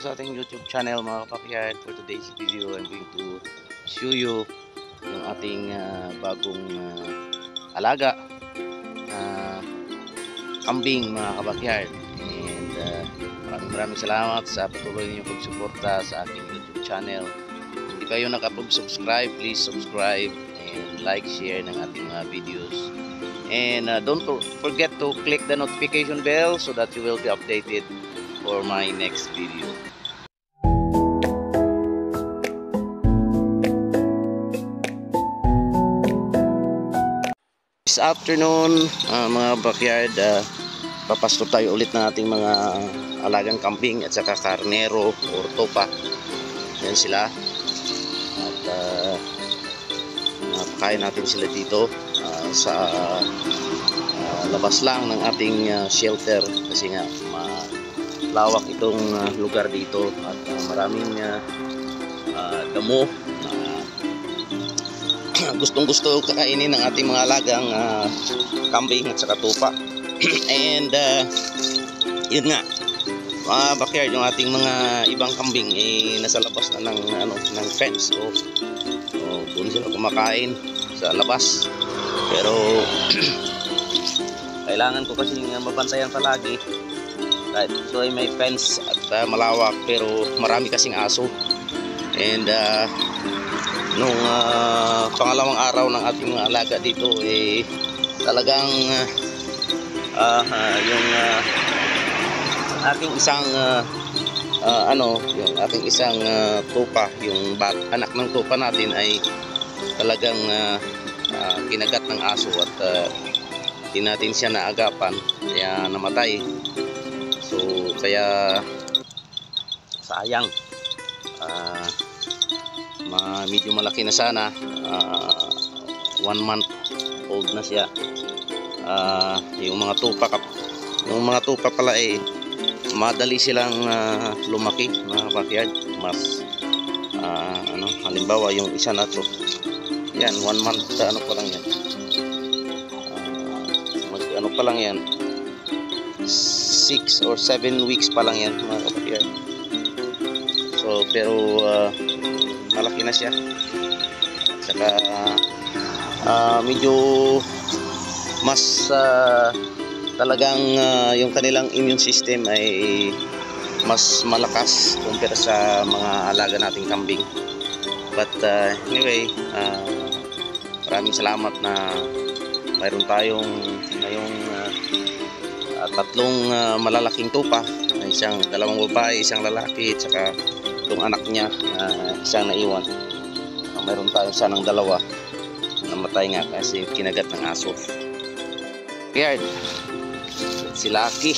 sa ating YouTube channel mga kapakyard. For today's video, I'm going to show you yung ating bagong alaga kambing mga kapakyard. And maraming salamat sa patuloy ninyong pagsuporta sa aking YouTube channel. Kung hindi kayo nakapag-subscribe, please subscribe and like, share ng ating mga videos. And don't forget to click the notification bell so that you will be updated for my next video. This afternoon mga backyard, papasto tayo ulit ng ating mga alagang kambing at saka karnero or topa. Yan sila. At napakain natin sila dito sa labas lang ng ating shelter kasi nga lawak itong lugar dito at maraming damo gustong gusto kakainin ng ating mga alagang kambing at saka tupa. And yun nga mga backyard, yung ating mga ibang kambing nasa labas na ng fence o doon sila kumakain sa labas, pero kailangan ko kasi mabantayan palagi kahit ito ay may fence at malawak, pero marami kasing aso. And nung pangalawang araw ng ating mga alaga dito talagang yung ating isang yung ating isang tupa, yung anak ng tupa natin ay talagang kinagat ng aso at di natin siya naagapan kaya namatay. So kaya sayang, medyo malaki na sana, 1 month old na siya. Yung mga tupa pala madali silang lumaki mga backyard. Mas halimbawa yung isa na to, yan 1 month pa lang yan, pa lang yan, 6 or 7 weeks pa lang yan mga kapatid. So pero malaki na siya at saka medyo mas talagang yung kanilang immune system ay mas malakas kumpara sa mga alaga nating kambing. But anyway, maraming salamat na mayroon tayong ngayong tatlong malalaking tupa, dalawang babae, isang lalaki, at saka itong anak niya, isang naiwan. Mayroon tayong sanang dalawa, namatay nga kasi kinagat ng aso. Backyard, si Lucky.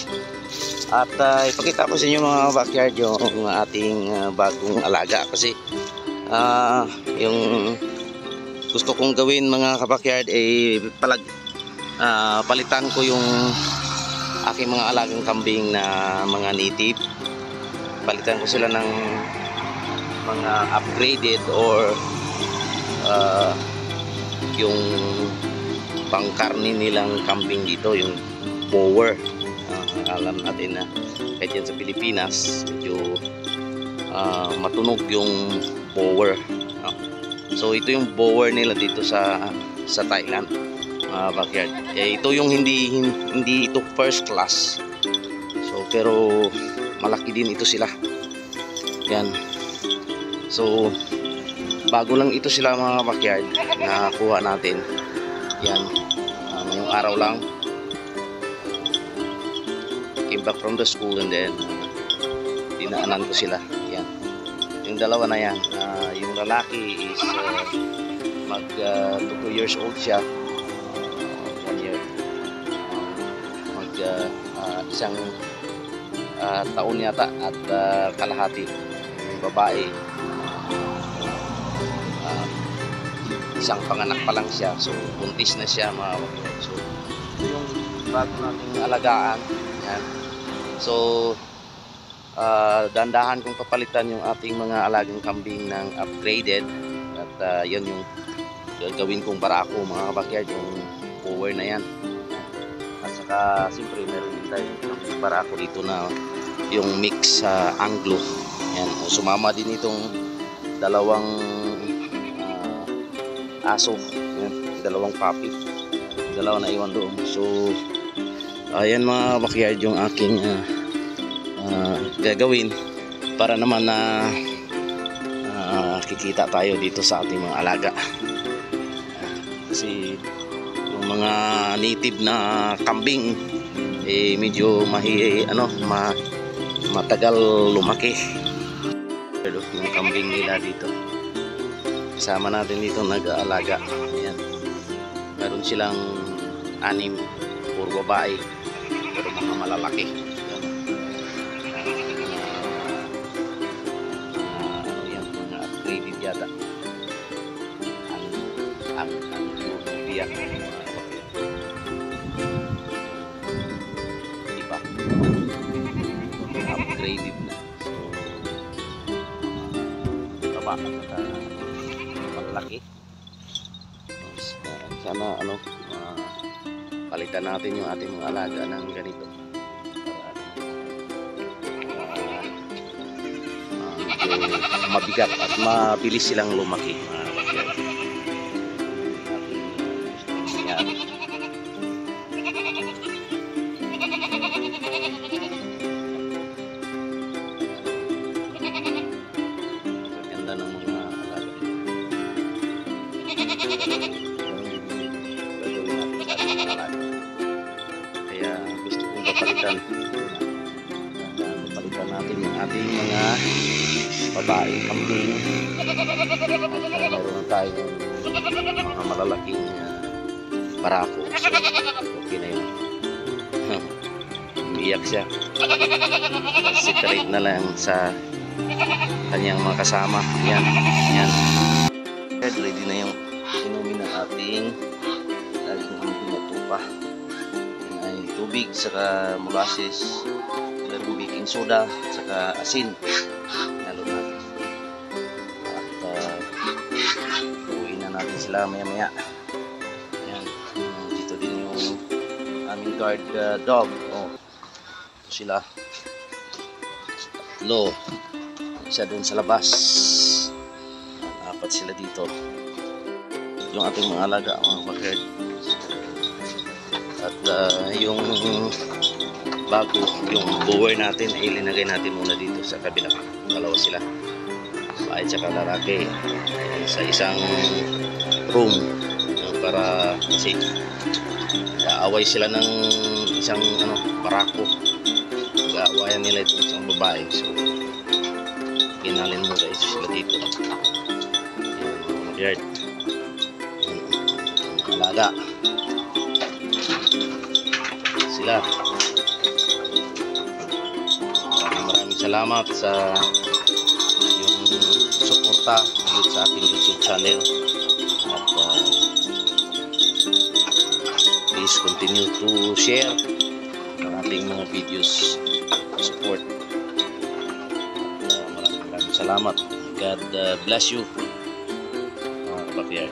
At ipakita ko sa inyo mga backyard yung ating bagong alaga kasi yung gusto kong gawin mga kabakyard palitan ko yung aking mga alagang kambing na mga native. Palitan ko sila ng mga upgraded or yung pangkarni nilang kambing dito, yung bower. Alam natin na kahit yan sa Pilipinas medyo matunog yung bower. So ito yung bower nila dito sa Thailand, backyard. Ito yung hindi ito first class. So pero malaki din ito sila. Yan. So bago lang ito sila mga backyard na kuha natin. Yan. Ngayong araw lang. Came back from the school and then dinaanan ko sila. Yan. Yung dalawa na yan. Yung lalaki is mag 2 years old siya. 1 year. Isang taon yata at kalahati. Yung babae, isang panganak pa lang siya, so buntis na siya mga kapatid. So ito yung bago nating alagaan. Yan. So dandahan kong papalitan yung ating mga alagang kambing ng upgraded at yan yung gagawin kong barako mga kabakyard, yung power na yan. At saka siyempre meron din tayo yung barako dito na yung mix Anglo. Yan, sumama din itong dalawang aso. Yan, dalawang puppy. Dalawa na iwan doon. So ayan mga backyard yung aking gagawin para naman na kikita tayo dito sa ating mga alaga. Kasi yung mga native na kambing medyo matagal lumaki. Pero yung kambing nila dito, kasama natin dito nag-aalaga. Ayan. Meron silang 6, puro babae, pero mga malalaki. Yan, mga upgraded yata. Ang biyak iba upgraded na, so taba at malaki. Sana palitan natin yung ating mga alaga ng ganito para medyo mabigat at mabilis silang lumaki. Ganda ng mga alaga. Kaya gusto kong papalitan natin yung ating mga babae kambing, at mayroon tayong mga malalaking barako. So okay na yun. Umiyak siya. Separate na lang sa kanyang mga kasama. Yan, yan. Ready na yung inumin ng ating laging amping na tupa. Yan ay tubig, saka molasses, mayroong baking soda, saka asin. Halo natin. At uwiin na natin sila maya maya. Yan. Dito din yung aming guard dog. Oh, ito sila. Tatlo. Isa dun sa labas. 4 sila dito. Yung ating mga alaga, mga backyard. At yung bago, yung bower natin ay linagay natin muna dito sa kabila. Dalawa sila, bahay tsaka lalaki, sa isang room, para kasi aaway sila ng isang barako. Aawayan nila itong isang babae, so kinalin mo guys sila dito. Yard alaga sila. Maraming salamat sa yung suporta sa ating YouTube channel, at please continue to share ang ating mga videos, support. At maraming salamat. God bless you, backyard.